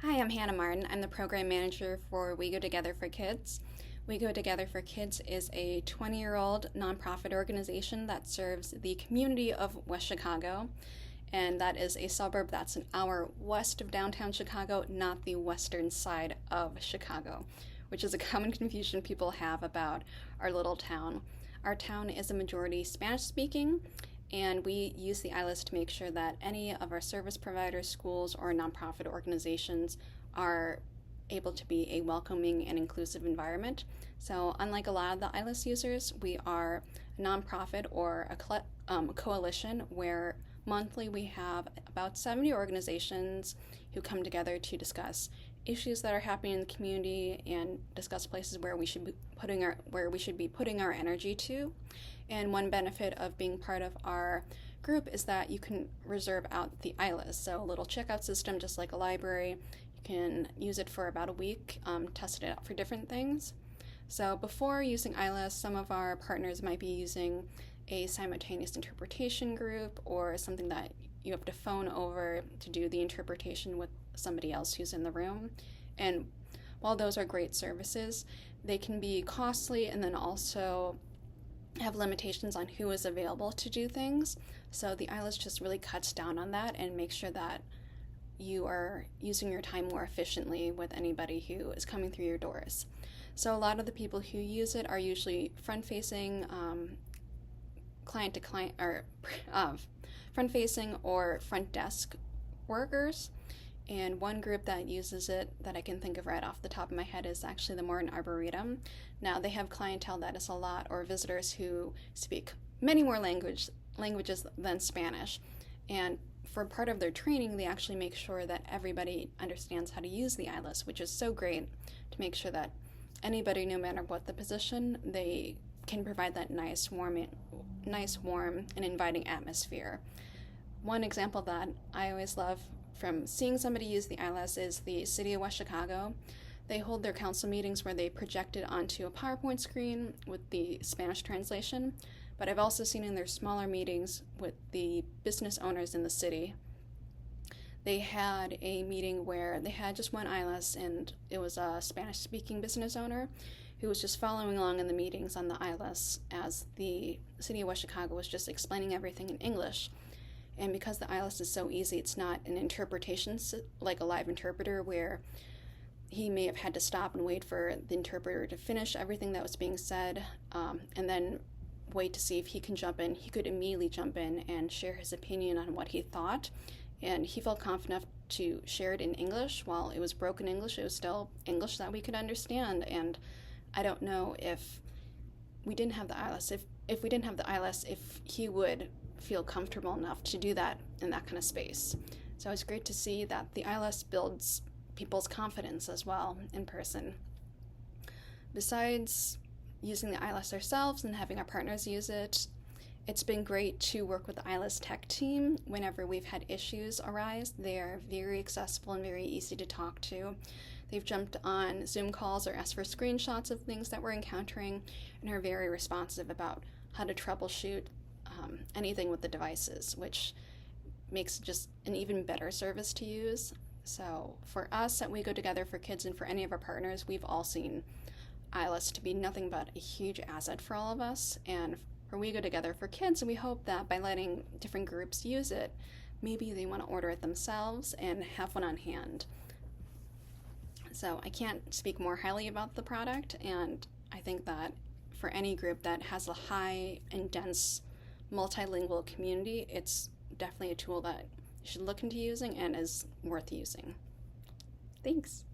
Hi, I'm Hannah Martin. I'm the program manager for We Go Together for Kids. We Go Together for Kids is a 20-year-old nonprofit organization that serves the community of West Chicago, and that is a suburb that's an hour west of downtown Chicago, not the western side of Chicago, which is a common confusion people have about our little town. Our town is a majority Spanish-speaking, and we use the ILS to make sure that any of our service providers, schools, or nonprofit organizations are able to be a welcoming and inclusive environment. So unlike a lot of the ILS users, we are a nonprofit or a coalition where monthly we have about 70 organizations who come together to discuss issues that are happening in the community and discuss places where we should be putting our energy to. And one benefit of being part of our group is that you can reserve out the ILS, so a little checkout system just like a library. You can use it for about a week, test it out for different things. So before using ILS, some of our partners might be using a simultaneous interpretation group or something that you have to phone over to do the interpretation with somebody else who's in the room. And while those are great services, they can be costly and then also have limitations on who is available to do things. So the ILS just really cuts down on that and makes sure that you are using your time more efficiently with anybody who is coming through your doors. So a lot of the people who use it are usually front-facing, client-to-client, or front-facing or front desk workers. And one group that uses it that I can think of right off the top of my head is actually the Morton Arboretum. Now, they have clientele that is a lot, or visitors who speak many more languages than Spanish. And for part of their training, they actually make sure that everybody understands how to use the ILS, which is so great to make sure that anybody, no matter what the position, they can provide that nice, warm, and inviting atmosphere. One example that I always love from seeing somebody use the ILS is the City of West Chicago. They hold their council meetings where they project it onto a PowerPoint screen with the Spanish translation, but I've also seen in their smaller meetings with the business owners in the city. They had a meeting where they had just one ILS, and it was a Spanish-speaking business owner who was just following along in the meetings on the ILS as the City of West Chicago was just explaining everything in English. And because the ILS is so easy, it's not an interpretation like a live interpreter where he may have had to stop and wait for the interpreter to finish everything that was being said, and then wait to see if he can jump in. He could immediately jump in and share his opinion on what he thought, and he felt confident enough to share it in English. While it was broken English, it was still English that we could understand. And I don't know if we didn't have the ILS, if we didn't have the ILS, if he would feel comfortable enough to do that in that kind of space. So it's great to see that the ILS builds people's confidence as well in person. Besides using the ILS ourselves and having our partners use it, it's been great to work with the ILS tech team whenever we've had issues arise. They are very accessible and very easy to talk to. They've jumped on Zoom calls or asked for screenshots of things that we're encountering and are very responsive about how to troubleshoot anything with the devices, which makes just an even better service to use. So for us at We Go Together for Kids and for any of our partners, we've all seen ILS to be nothing but a huge asset for all of us. And for We Go Together for Kids, we hope that by letting different groups use it, maybe they want to order it themselves and have one on hand. So I can't speak more highly about the product, and I think that for any group that has a high and dense multilingual community, it's definitely a tool that you should look into using and is worth using. Thanks.